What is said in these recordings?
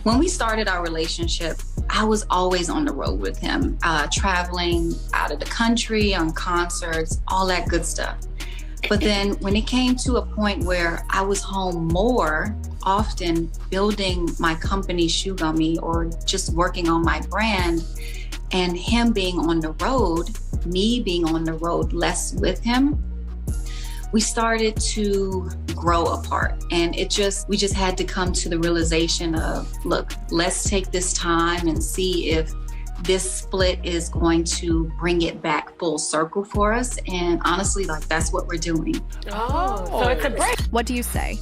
When we started our relationship, I was always on the road with him, traveling out of the country, on concerts, all that good stuff. But then when it came to a point where I was home more often building my company Shoe Gummy or just working on my brand, and him being on the road, me being on the road less with him, we started to grow apart. And we just had to come to the realization of, look, let's take this time and see if this split is going to bring it back full circle for us. And honestly, that's what we're doing. Oh, so it's a break. What do you say?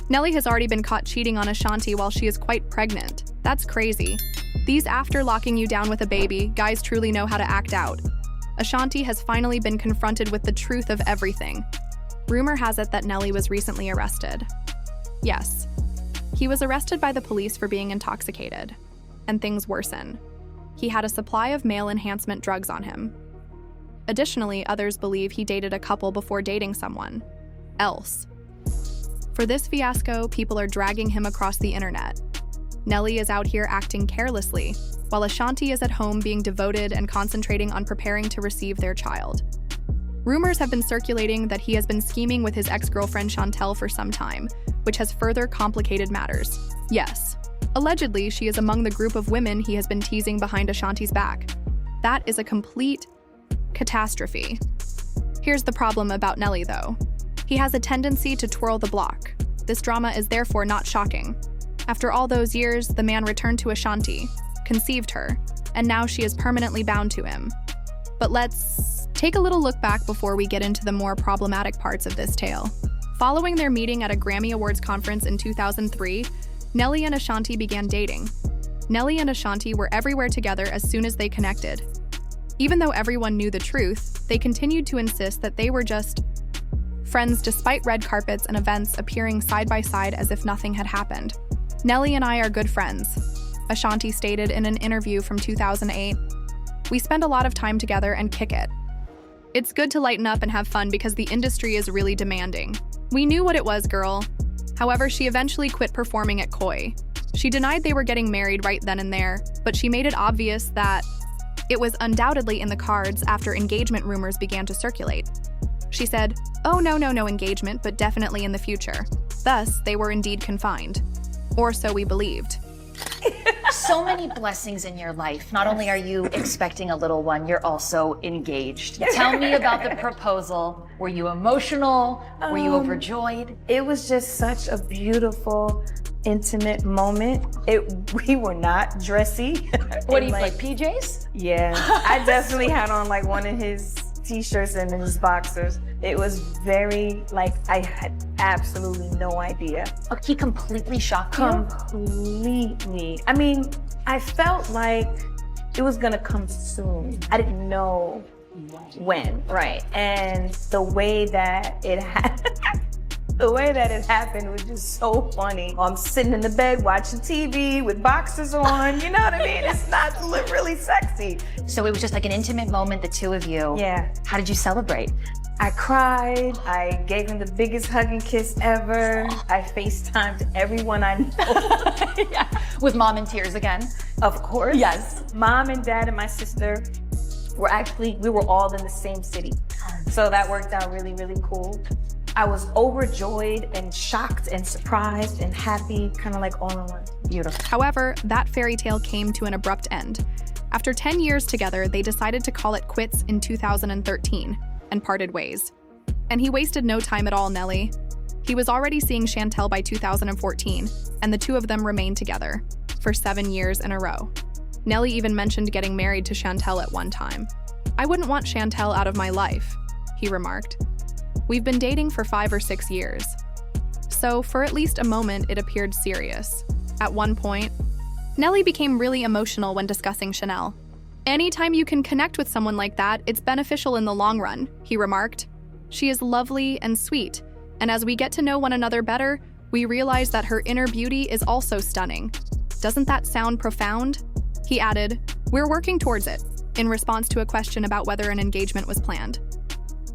Nelly has already been caught cheating on Ashanti while she is quite pregnant. That's crazy. These after locking you down with a baby, guys truly know how to act out. Ashanti has finally been confronted with the truth of everything. Rumor has it that Nelly was recently arrested. Yes, he was arrested by the police for being intoxicated. And things worsen. He had a supply of male enhancement drugs on him. Additionally, others believe he dated a couple before dating someone else. For this fiasco, people are dragging him across the internet. Nelly is out here acting carelessly, while Ashanti is at home being devoted and concentrating on preparing to receive their child. Rumors have been circulating that he has been scheming with his ex-girlfriend Shantel for some time, which has further complicated matters. Yes, allegedly she is among the group of women he has been teasing behind Ashanti's back. That is a complete catastrophe. Here's the problem about Nelly, though. He has a tendency to twirl the block. This drama is therefore not shocking. After all those years, the man returned to Ashanti, conceived her, and now she is permanently bound to him. But let's take a little look back before we get into the more problematic parts of this tale. Following their meeting at a Grammy Awards conference in 2003, Nelly and Ashanti began dating. Nelly and Ashanti were everywhere together as soon as they connected. Even though everyone knew the truth, they continued to insist that they were just friends despite red carpets and events appearing side by side as if nothing had happened. Nelly and I are good friends, Ashanti stated in an interview from 2008. We spend a lot of time together and kick it. It's good to lighten up and have fun because the industry is really demanding. We knew what it was, girl. However, she eventually quit performing at Koi. She denied they were getting married right then and there, but she made it obvious that it was undoubtedly in the cards after engagement rumors began to circulate. She said, "Oh, no engagement, but definitely in the future." Thus, they were indeed confined. Or so we believed. So many blessings in your life. Not only are you expecting a little one, you're also engaged. Tell me about the proposal. Were you emotional? Were you overjoyed? It was just such a beautiful, intimate moment. We were not dressy. What do you like PJs? Yeah, I definitely had on one of his t-shirts and his boxers. It was very, I had absolutely no idea. Oh, he completely shocked you? Completely. I mean, I felt like it was gonna come soon. I didn't know when. Right. And the way that it happened was just so funny. I'm sitting in the bed watching TV with boxers on, you know what I mean? It's not really sexy. So it was just like an intimate moment, the two of you. Yeah. How did you celebrate? I cried. I gave him the biggest hug and kiss ever. I FaceTimed everyone I know. Yeah. With mom in tears again? Of course. Yes. Mom and dad and my sister we were all in the same city. So that worked out really, really cool. I was overjoyed and shocked and surprised and happy, kind of all in one. Beautiful. However, that fairy tale came to an abrupt end. After 10 years together, they decided to call it quits in 2013 and parted ways. And he wasted no time at all, Nelly. He was already seeing Shantel by 2014, and the two of them remained together for 7 years in a row. Nelly even mentioned getting married to Shantel at one time. "I wouldn't want Shantel out of my life," he remarked. "We've been dating for 5 or 6 years." So for at least a moment, it appeared serious. At one point, Nelly became really emotional when discussing Chanel. "Anytime you can connect with someone like that, it's beneficial in the long run," he remarked. "She is lovely and sweet, and as we get to know one another better, we realize that her inner beauty is also stunning. Doesn't that sound profound?" He added, "We're working towards it," in response to a question about whether an engagement was planned.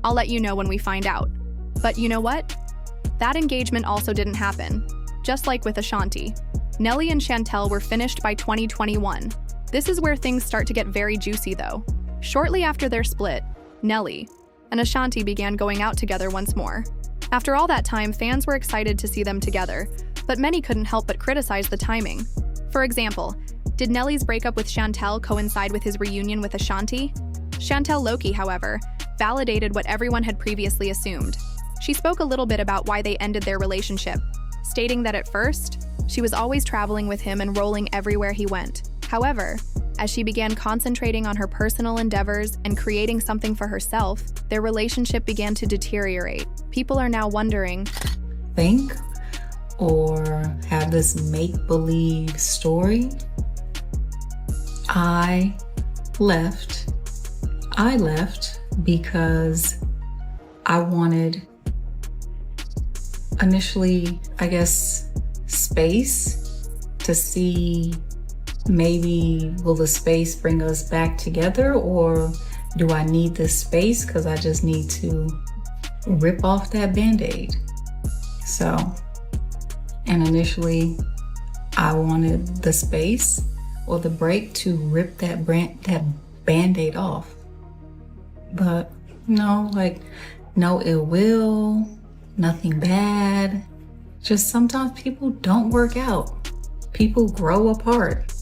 "I'll let you know when we find out." But you know what? That engagement also didn't happen, just like with Ashanti. Nelly and Shantel were finished by 2021. This is where things start to get very juicy, though. Shortly after their split, Nelly and Ashanti began going out together once more. After all that time, fans were excited to see them together, but many couldn't help but criticize the timing. For example, did Nelly's breakup with Shantel coincide with his reunion with Ashanti? Shantel Loki, however, validated what everyone had previously assumed. She spoke a little bit about why they ended their relationship, stating that at first, she was always traveling with him and rolling everywhere he went. However, as she began concentrating on her personal endeavors and creating something for herself, their relationship began to deteriorate. People are now wondering, think or have this make-believe story. I left because I wanted initially, I guess, space to see maybe will the space bring us back together, or do I need this space because I just need to rip off that band-aid? So, and initially I wanted the space or the break to rip that band-aid off. But no, no ill will, nothing bad. Just sometimes people don't work out. People grow apart.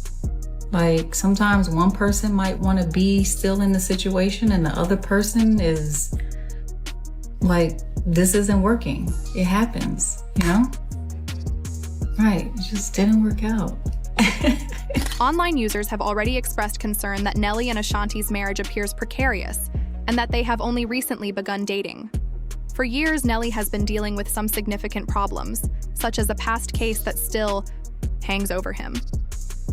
Sometimes one person might want to be still in the situation and the other person is this isn't working. It happens, Right, it just didn't work out. Online users have already expressed concern that Nelly and Ashanti's marriage appears precarious and that they have only recently begun dating. For years, Nelly has been dealing with some significant problems, such as a past case that still hangs over him.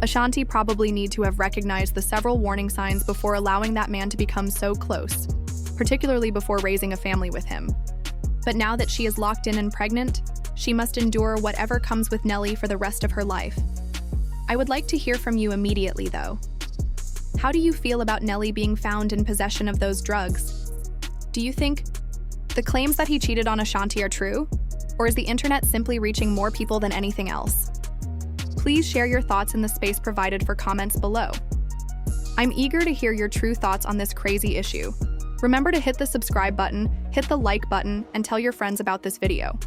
Ashanti probably need to have recognized the several warning signs before allowing that man to become so close, particularly before raising a family with him. But now that she is locked in and pregnant, she must endure whatever comes with Nelly for the rest of her life. I would like to hear from you immediately, though. How do you feel about Nelly being found in possession of those drugs? Do you think the claims that he cheated on Ashanti are true? Or is the internet simply reaching more people than anything else? Please share your thoughts in the space provided for comments below. I'm eager to hear your true thoughts on this crazy issue. Remember to hit the subscribe button, hit the like button, and tell your friends about this video.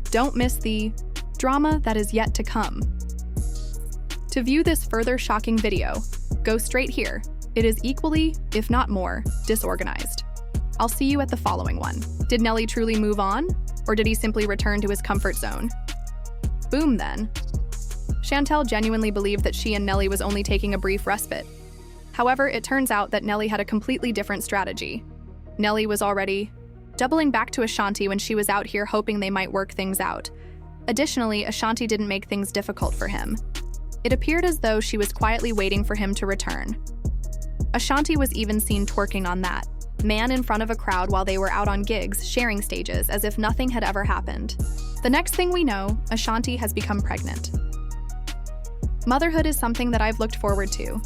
Don't miss the drama that is yet to come. To view this further shocking video, go straight here. It is equally, if not more, disorganized. I'll see you at the following one. Did Nelly truly move on? Or did he simply return to his comfort zone? Boom then. Shantel genuinely believed that she and Nelly was only taking a brief respite. However, it turns out that Nelly had a completely different strategy. Nelly was already doubling back to Ashanti when she was out here hoping they might work things out. Additionally, Ashanti didn't make things difficult for him. It appeared as though she was quietly waiting for him to return. Ashanti was even seen twerking on that man in front of a crowd while they were out on gigs, sharing stages as if nothing had ever happened. The next thing we know, Ashanti has become pregnant. Motherhood is something that I've looked forward to,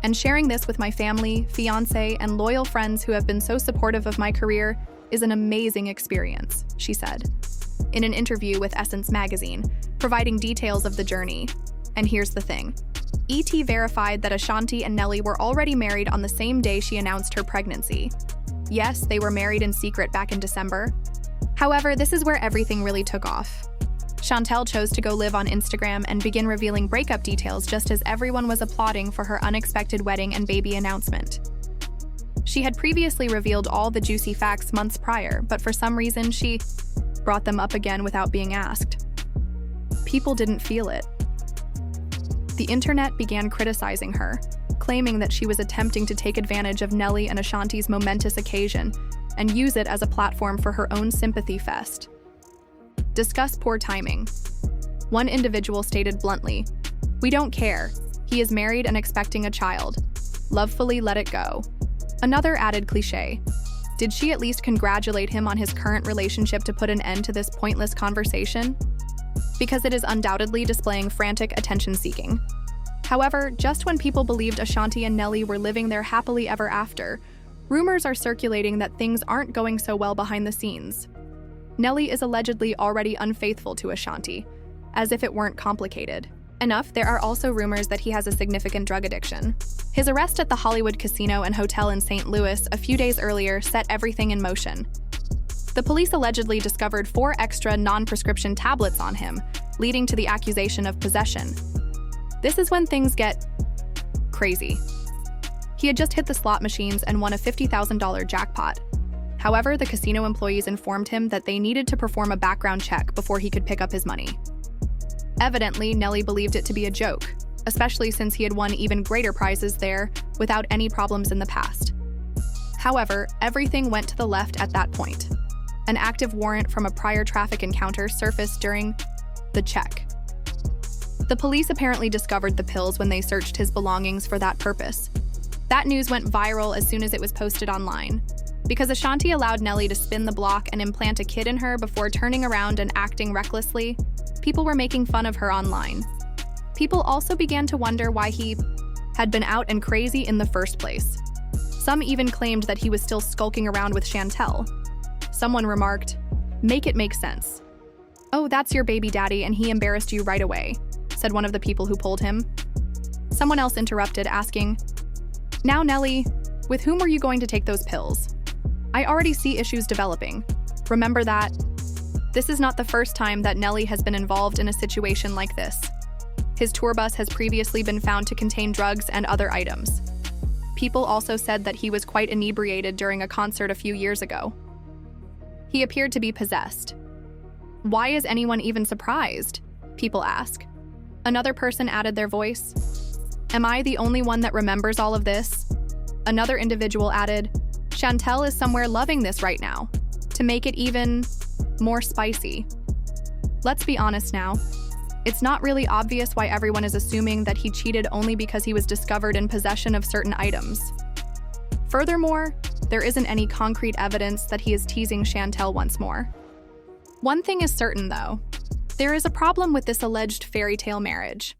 and sharing this with my family, fiance, and loyal friends who have been so supportive of my career is an amazing experience, she said, in an interview with Essence magazine, providing details of the journey. And here's the thing. ET verified that Ashanti and Nelly were already married on the same day she announced her pregnancy. Yes, they were married in secret back in December. However, this is where everything really took off. Shantel chose to go live on Instagram and begin revealing breakup details just as everyone was applauding for her unexpected wedding and baby announcement. She had previously revealed all the juicy facts months prior, but for some reason she brought them up again without being asked. People didn't feel it. The internet began criticizing her, claiming that she was attempting to take advantage of Nelly and Ashanti's momentous occasion and use it as a platform for her own sympathy fest. Discuss poor timing. One individual stated bluntly, "We don't care. He is married and expecting a child. Lovefully let it go." Another added cliché. Did she at least congratulate him on his current relationship to put an end to this pointless conversation? Because it is undoubtedly displaying frantic attention-seeking. However, just when people believed Ashanti and Nelly were living their happily ever after, rumors are circulating that things aren't going so well behind the scenes. Nelly is allegedly already unfaithful to Ashanti, as if it weren't complicated. Enough, there are also rumors that he has a significant drug addiction. His arrest at the Hollywood Casino and Hotel in St. Louis a few days earlier set everything in motion. The police allegedly discovered 4 extra non-prescription tablets on him, leading to the accusation of possession. This is when things get crazy. He had just hit the slot machines and won a $50,000 jackpot. However, the casino employees informed him that they needed to perform a background check before he could pick up his money. Evidently, Nelly believed it to be a joke, especially since he had won even greater prizes there without any problems in the past. However, everything went to the left at that point. An active warrant from a prior traffic encounter surfaced during the check. The police apparently discovered the pills when they searched his belongings for that purpose. That news went viral as soon as it was posted online. Because Ashanti allowed Nelly to spin the block and implant a kid in her before turning around and acting recklessly, people were making fun of her online. People also began to wonder why he had been out and crazy in the first place. Some even claimed that he was still skulking around with Shantel. Someone remarked, "Make it make sense." "Oh, that's your baby daddy and he embarrassed you right away," said one of the people who pulled him. Someone else interrupted, asking, "Now, Nelly, with whom were you going to take those pills? I already see issues developing. Remember that." This is not the first time that Nelly has been involved in a situation like this. His tour bus has previously been found to contain drugs and other items. People also said that he was quite inebriated during a concert a few years ago. He appeared to be possessed. Why is anyone even surprised? People ask. Another person added their voice. "Am I the only one that remembers all of this?" Another individual added, "Shantel is somewhere loving this right now," to make it even more spicy. Let's be honest now. It's not really obvious why everyone is assuming that he cheated only because he was discovered in possession of certain items. Furthermore, there isn't any concrete evidence that he is teasing Shantel once more. One thing is certain, though. There is a problem with this alleged fairy tale marriage.